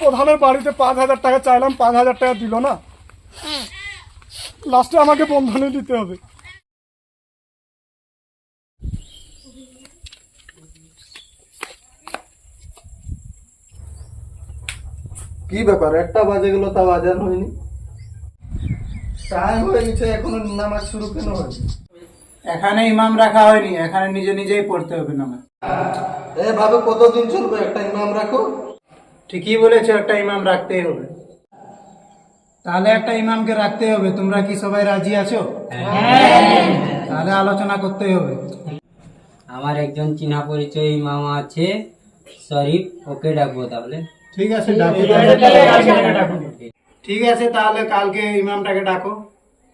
প্রধানের বাড়িতে 5,000 টাকা চাইলাম, 5,000 টাকা দিল না, লাস্টে আমাকে বন্ধনে দিতে হবে। কি ব্যাপার, 1টা বাজে গেল তাও আজান হয়নি? টাইম হয়ে গেছে, এখনো নামাজ শুরু কেন হয়নি? এখানে ইমাম রাখা হয়নি, এখানে নিজে নিজেই পড়তে হবে নামাজ। এভাবে কতদিন চলবে? একটা ইমাম রাখো। ঠিকই বলেছো, একটা ইমাম রাখতেই হবে। তাহলে একটা ইমামকে রাখতে হবে। তোমরা কি সবাই রাজি আছো? তাহলে আলোচনা করতে হবে। আমার একজন চিনা পরিচয় ইমাম আছে, শরীফ, ওকে ডাকবো তাহলে। ঠিক আছে, ডাকো। ঠিক আছে, তাহলে কালকে ইমামটাকে ডাকো।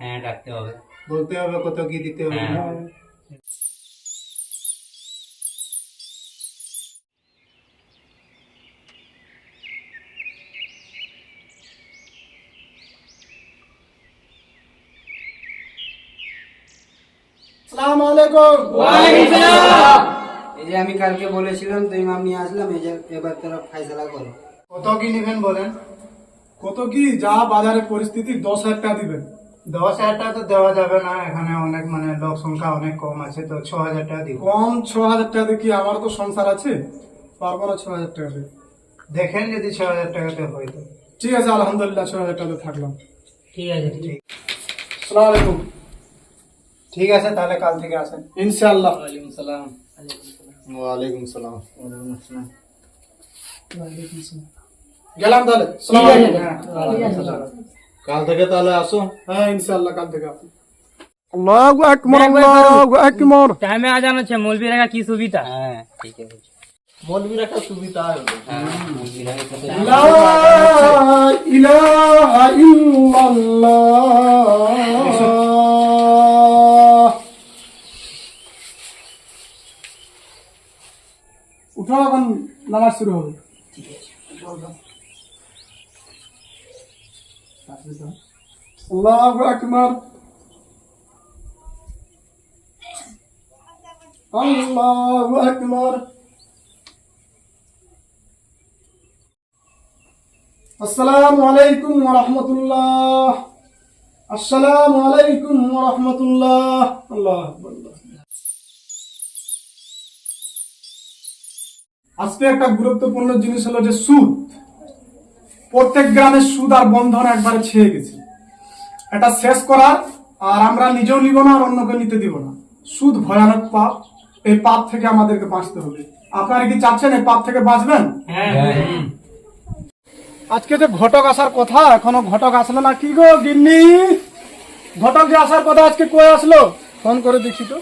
হ্যাঁ, ডাকতে হবে। বলতে হবে কত কি দিতে হবে। আসসালামু আলাইকুম। এই যে আমি কালকে বলেছিলাম তো ইমাম নিয়ে আসলাম, এই যে এবার তোরা ফাইসলা করো। কত কি নেবেন বলেন? কত কি, যা বাজারের পরিস্থিতি, 10,000 টাকা দিবেন। 10,000 টাকা তো দেওয়া যাবে না, এখানে অনেক লোক সংখ্যা অনেক কম আছে, তো 6,000 টাকা দিব। কম 6,000 টাকা দিয়ে কি, আমার তো সংসার আছে, পারবো না 6,000 টাকা দিয়ে। দেখেন যদি 6,000 টাকাতে হয় তো। ঠিক আছে, আলহামদুলিল্লাহ 6,000 টাকা দিয়ে থাকলাম। ঠিক আছে, ঠিক। আসসালামু আলাইকুম। ঠিক আছে, তাহলে কাল থেকে আসেন। ইনশাআল্লাহ। ওয়ালাইকুম সালাম। ওয়ালাইকুম সালাম। গেলাম তাহলে। আসসালামু আলাইকুম। কাল থেকে তাহলে আসো। হ্যাঁ, ইনশাআল্লাহ কাল থেকে আসুন। আল্লাহু আকবার, আল্লাহু আকবার। টাইমে আজান হচ্ছে, মৌলবি রাখা কি সুবিধা? হ্যাঁ, ঠিক আছে। মৌলবীর একটা সুবিধা হবে। মৌলবি রাখা কত লা ইলাহা ইল্লাল্লাহ। উঠো, এখন নামাজ শুরু হবে। আল্লাহু আকবার, আল্লাহু আকবার। আসসালামু আলাইকুম ওয়া রাহমাতুল্লাহ। আসসালামু আলাইকুম ওয়া রাহমাতুল্লাহ। আল্লাহু আকবার। আজকে একটা গুরুত্বপূর্ণ জিনিস হলো যে সুদ। প্রত্যেক গ্রামে সুদ আর বন্ধন একবারে ছেয়ে গেছে। এটা শেষ করার, আর আমরা নিজেও নিব না আর অন্যকে নিতে দিব না। সুদ ভয়ানক পাপ, এই পাপ থেকে আমাদেরকে বাঁচতে হবে। আপনারা কি চাচ্ছেন এই পাপ থেকে বাঁচবেন? আজকে যে ঘটক আসার কথা, এখনো ঘটক আসলো না। কি গো গিন্নি, ঘটক যে আসার কথা আজকে কই আসলো? ফোন করে দেখি তো।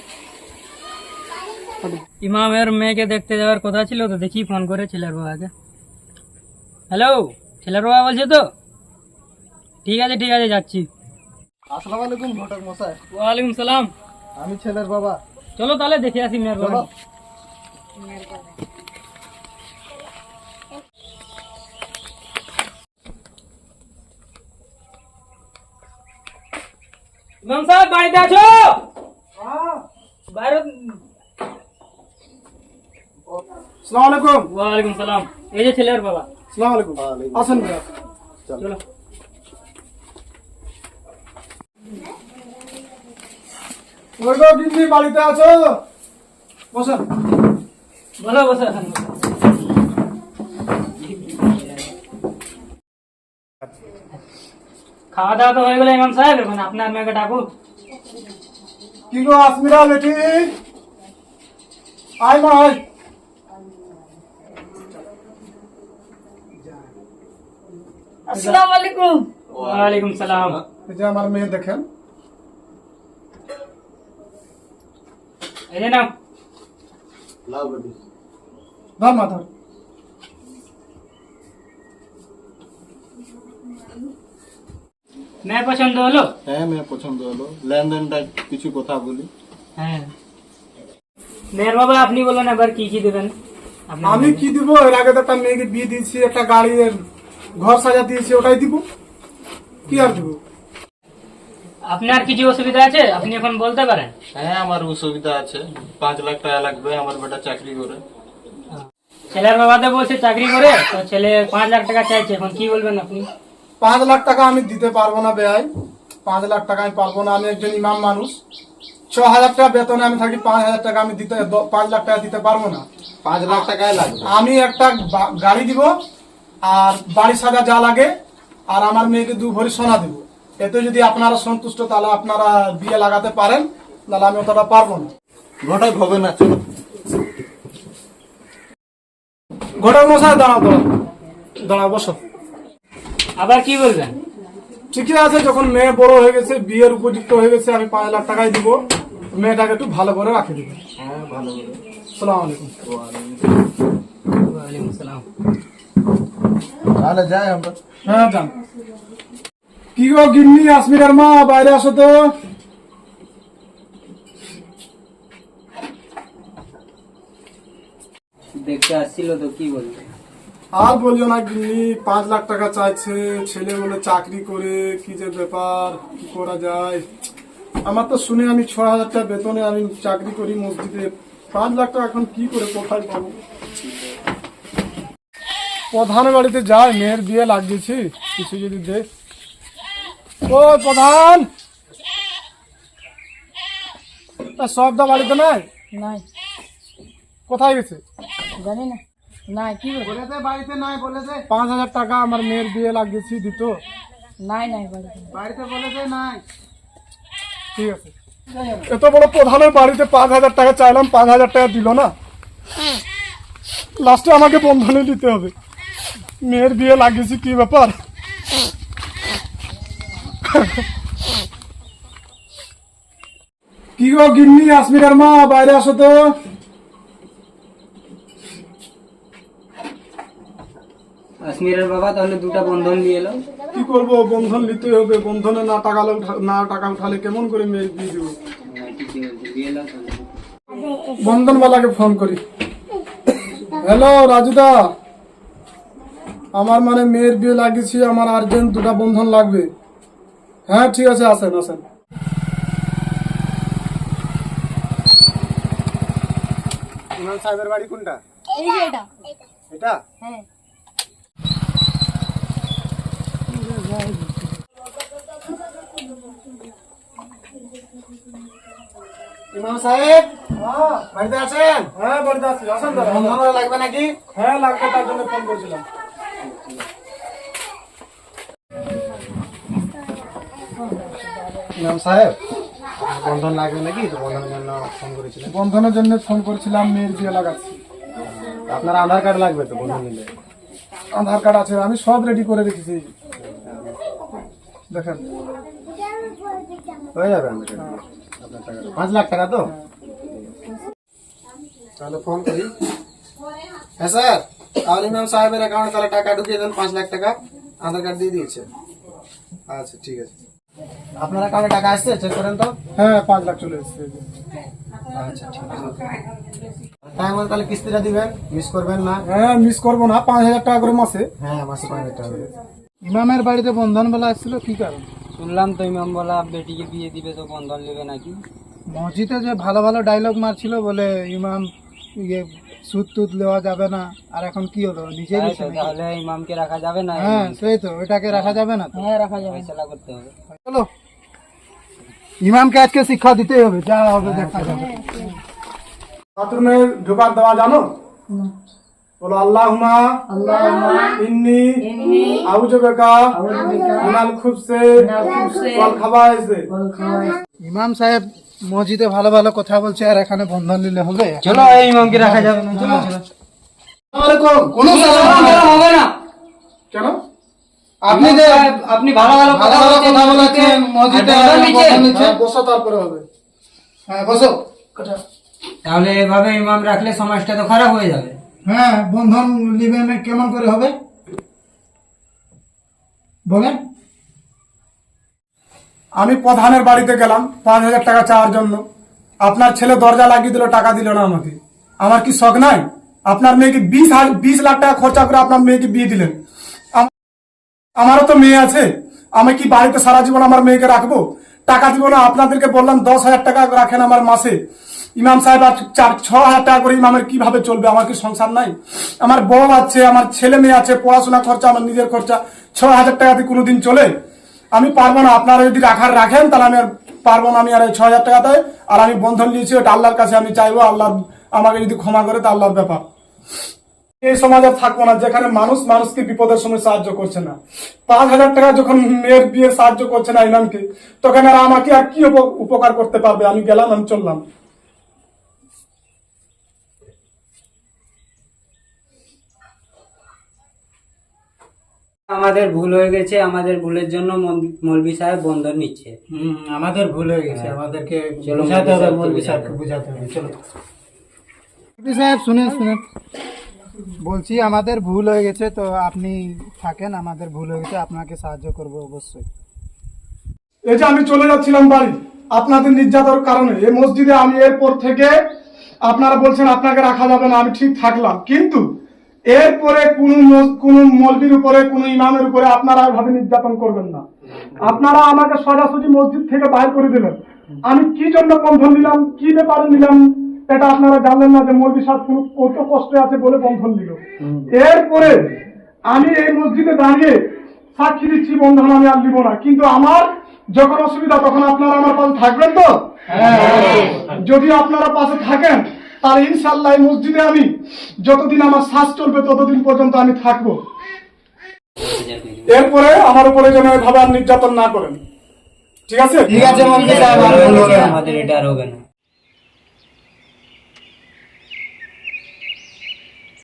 ইমামের মেয়েকে দেখতে যাওয়ার কথা ছিল তো, দেখি ফোন করে ছেলের বাবাকে। হ্যালো, ছেলের বাবা বলছে তো? ঠিক আছে, ঠিক আছে, যাচ্ছি। আসসালামু আলাইকুম ঘটক মশাই। ওয়ালাইকুম সালাম। আমি ছেলের বাবা। চলো তাহলে দেখে আসি মেয়ের বাবা। চলো। ইমাম সাহেব বাড়িতে আছো? বাইরে। আসসালামু আলাইকুম। ওয়ালাইকুম সালাম। এই যে ছেলের বাবা। আসসালামু আলাইকুম। আসেন ভাইয়া। চলো। ওই গো গিন্নি, বাড়িতে আছো? বসেন। বলো, বসো এখন। খাওয়া দাওয়া তো হয়ে গেল ইমাম সাহেব, এখন আপনার মেয়েকে ডাকুন। কি গো আসমিরা বেটি, আয় মা আয়। আসসালামু আলাইকুম। ওয়ালাইকুম সালাম। এই যে আমার মেয়ে, দেখেন। এই যে নাও। লাও বেটি। ধর মা ধর। মেয়ে পছন্দ হলো? হ্যাঁ, মেয়ে পছন্দ হলো। লেনদেনটা কিছু কথা বলি। হ্যাঁ। মেয়ের বাবা আপনি বলুন এবার কি কি দেবেন? আমি কি দিব? এর আগে তো একটা মেয়েকে বিয়ে দিয়েছি, একটা গাড়ি, ঘর সাজা দিয়েছি, ওটাই দিব। কি আর দিব? আপনার কিছু অসুবিধা আছে, আপনি এখন বলতে পারেন। হ্যাঁ, আমার অসুবিধা আছে। 5 লাখ টাকা লাগবে, আমার বেটা চাকরি করে। ছেলের বাবাতে বলছে চাকরি করে, তো ছেলে 5 লাখ টাকা চাইছে, এখন কি বলবেন আপনি? 5 লাখ টাকা আমি দিতে পারবো না বেয়াই, 5 লাখ টাকা আমি পারবো না। আমি একজন ইমাম মানুষ, 6,000 টাকা বেতনে আমি থাকি, 5,000 টাকা আমি দিতে 5 লাখ টাকা দিতে পারবো না। 5 লাখ টাকায় লাগবে। আমি একটা গাড়ি দিব, আর বাড়ি সাজা যা লাগে, আর আমার মেয়েকে 2 ভরি সোনা দিব। এতে যদি আপনারা সন্তুষ্ট তাহলে আপনারা বিয়ে লাগাতে পারেন, তাহলে আমি অতটা পারবো না। ঘটক হবে না, চলো। ঘটক মশাই দাঁড়াও, দাঁড়াও, বসো। আবার কি বলবেন? ঠিকই আছে, যখন মেয়ে বড় হয়ে গেছে, বিয়ের উপযুক্ত হয়ে গেছে, আমি 5 লাখ টাকাই দিব। মেয়েটাকে একটু ভালো করে রাখে দিব। হ্যাঁ, ভালো করে। সালাম আলাইকুম। ওয়ালাইকুম আসসালাম। তাহলে যাই আমরা। হ্যাঁ যান। কি গো গিন্নি, আসমিরার মা, বাইরে আসো তো। দেখতে আসছিল তো, কি বলবে? আর বলিও না গিন্নি, 5 লাখ টাকা চাইছে, ছেলে বলে চাকরি করে, কি যে ব্যাপার, কি করা যায়। আমার তো শুনে আমি 6,000 টাকা বেতনে আমি চাকরি করি মসজিদে, 5 লাখ টাকা এখন কি করে কোথায় পাবো। প্রধানের বাড়িতে যাই, মেয়ের বিয়ে লাগিয়েছি, কিছু যদি দে। ও প্রধান, সবদা বাড়িতে নাই? নাই, কোথায় গেছে? জানি না। নাই, কি বলে? বলেছে বাড়িতে নাই, বলেছে 5,000 টাকা আমার মেয়ের বিয়ে লাগিয়েছি দিত। নাই নাই বাড়িতে। বাড়িতে বলেছে নাই। ঠিক আছে, এত বড় প্রধানের বাড়িতে 5,000 টাকা চাইলাম, 5,000 টাকা দিল না। লাস্টে আমাকে বন্ধনে দিতে হবে। মেয়ের বিয়ে লাগিয়েছি, কি ব্যাপার। কি গো গিন্নি, আসমিরার মা, বাইরে আসো তো। কাশ্মীরের বাবা তাহলে 2টা বন্ধন নিয়ে এলো। কি করবো, বন্ধন নিতে হবে। বন্ধনে না টাকা উঠালে কেমন করে মেয়ের বিয়ে দেবো। বন্ধনওয়ালাকে ফোন করি। হ্যালো রাজুদা, আমার মানে মেয়ের বিয়ে লাগিয়েছি, আমার আর্জেন্ট 2টা বন্ধন লাগবে। হ্যাঁ ঠিক আছে, আসেন আসেন। ইমাম সাহেবের বাড়ি কোনটা? এই যে এটা। এটা? হ্যাঁ। ইমাম সাহেব বাড়িতে আছেন? হ্যাঁ বাড়িতে আছি, আসেন দাদা। বন্ধন লাগবে নাকি? হ্যাঁ লাগবে, তার জন্য ফোন করেছিলাম। ইমাম সাহেব বন্ধন লাগবে নাকি? তো বন্ধনের জন্য ফোন করেছিলেন। বন্ধনের জন্য ফোন করেছিলাম, মেয়ের বিয়ে লাগাচ্ছি। আপনার আধার কার্ড লাগবে তো বন্ধন নিলে। আধার কার্ড আছে, আমি সব রেডি করে রেখেছি। দেখেন, হয়ে যাবে আপনার টাকা। 5 লাখ টাকা তো? তাহলে ফোন করি। হ্যাঁ স্যার, তাহলে ইমাম সাহেবের অ্যাকাউন্টে তাহলে টাকা ঢুকিয়ে দেন, 5 লাখ টাকা। আধার কার্ড দিয়ে দিয়েছে। আচ্ছা ঠিক আছে। আপনার অ্যাকাউন্টে টাকা আসছে, চেক করেন তো। হ্যাঁ 5 লাখ চলে এসেছে। আচ্ছা ঠিক আছে। টাইম মতো তাহলে কিস্তিটা দিবেন, মিস করবেন না। হ্যাঁ মিস করবো না, 5,000 টাকা করে মাসে। হ্যাঁ, মাসে 5 টাকা করে। ইমামের বাড়িতে বন্ধন বেলা আসছিল, কি কারণ? শুনলাম তো ইমাম বলা বেটিকে বিয়ে দিবে, তো বন্ধন নেবে নাকি। মসজিদে যে ভালো ভালো ডায়লগ মারছিল, বলে ইমাম ইয়ে সুদ টুদ নেওয়া যাবে না। আর এখন কি হলো, নিজে তাই দিচ্ছে তো, নাকি? তাহলে ইমামকে রাখা যাবে না, হ্যাঁ সেই তো, ওটাকে রাখা যাবে না তো। হ্যাঁ রাখা যাবে। ফয়সালা করতে হবে। চলো, ইমামকে আজকে শিক্ষা দিতেই হবে, যা হবে দেখা যাবে। বাথরুমে ঢোকার দেওয়া জানো? বলো আল্লাহুম্মা ইন্নি আউযু বিকা মিনাল খুবসে ওয়াল খাবায়েসে। ইমাম সাহেব মসজিদে ভালো ভালো কথা বলছে, আর এখানে বন্ধন নিলে হবে? চলো, এই ইমামকে রাখা যাবে না, চলো চলো। কোনো হবে না। কেন? আপনি যে আপনি ভালো ভালো ভালো ভালো কথা বলেছেন, মসজিদে আর বন্ধন নিচ্ছে? বন্ধন নিচ্ছে। হ্যাঁ, বসো, তারপরে হবে। হ্যাঁ বসো। তাহলে এভাবে ইমাম রাখলে সমাজটা তো খারাপ হয়ে যাবে। হ্যাঁ, বন্ধন নিবেন কেমন করে হবে বলেন? আমি প্রধানের বাড়িতে গেলাম 5,000 টাকা চাওয়ার জন্য, আপনার ছেলে দরজা লাগিয়ে দিল, টাকা দিল না আমাকে। আমার কি শখ নাই? আপনার মেয়েকে 20 লাখ টাকা খরচা করে আপনার মেয়েকে বিয়ে দিলেন। আমারও তো মেয়ে আছে, আমি কি বাড়িতে সারা জীবন আমার মেয়েকে রাখবো? টাকা দিব না? আপনাদেরকে বললাম 10,000 টাকা রাখেন আমার মাসে, ইমাম সাহেব আর 6,000 টাকা করে ইমামের কিভাবে চলবে? আমার কি সংসার নাই? আমার বউ আছে, আমার ছেলে মেয়ে আছে, পড়াশোনা খরচা, আমার নিজের খরচা, 6,000 টাকাতে কোনোদিন চলে? আমি পারবো না। আপনারা যদি রাখেন তাহলে আমি আর পারবো না। আমি আর এই 6,000 টাকাতে, আর আমি বন্ধন নিয়েছি, ওটা আল্লাহর কাছে আমি চাইবো। আল্লাহ আমাকে যদি ক্ষমা করে তা আল্লাহর ব্যাপার। এই সমাজে থাকবো না যেখানে মানুষ মানুষকে বিপদের সময় সাহায্য করছে না। 5,000 টাকা যখন মেয়ের বিয়ে সাহায্য করছে না ইমামকে, তখন আর আমাকে আর কি উপকার করতে পারবে? আমি গেলাম, আমি চললাম। আমাদের ভুল হয়ে গেছে, আমাদের ভুলের জন্য মৌলভী সাহেব বন্ধন নিচ্ছে। আমাদের ভুল হয়ে গেছে, আমাদেরকে চলো, বোঝাতে হবে, মৌলভী মৌলভী সাহেবকে সাহেবকে বোঝাতে হবে। চলো মৌলভী সাহেব, শুনেন বলছি আমাদের ভুল হয়ে গেছে, তো আপনি থাকেন। আমাদের ভুল হয়ে গেছে, আপনাকে সাহায্য করবো অবশ্যই। এই যে আমি চলে যাচ্ছিলাম বাড়ি আপনাদের নির্যাতনের কারণে, এই মসজিদে আমি এরপর থেকে, আপনারা বলছেন আপনাকে রাখা যাবে না, আমি ঠিক থাকলাম, কিন্তু এরপরে কোন মৌলবীর উপরে, কোন ইমামের উপরে আপনারা এভাবে নির্যাতন করবেন না। আপনারা আমাকে সোজাসুজি মসজিদ থেকে বাইর করে দিলেন। আমি কি জন্য বন্ধন নিলাম, কি ব্যাপারে নিলাম, এটা আপনারা জানলেন না যে মৌলবী সাহেব কত কষ্টে আছে বলে বন্ধন নিল। এরপরে আমি এই মসজিদে দাঁড়িয়ে সাক্ষী দিচ্ছি বন্ধন আমি আর নিব না, কিন্তু আমার যখন অসুবিধা তখন আপনারা আমার পাশে থাকবেন তো? যদি আপনারা পাশে থাকেন তাহলে ইনশাআল্লাহ এই মসজিদে আমি যতদিন আমার শ্বাস চলবে ততদিন পর্যন্ত আমি থাকবো। এরপরে আমার উপরে যেন এভাবে আর নির্যাতন না করেন, ঠিক আছে? ঠিক আছে মৌলভী সাহেব, আর ভুল হবে না। আমাদের এটা আর হবে না।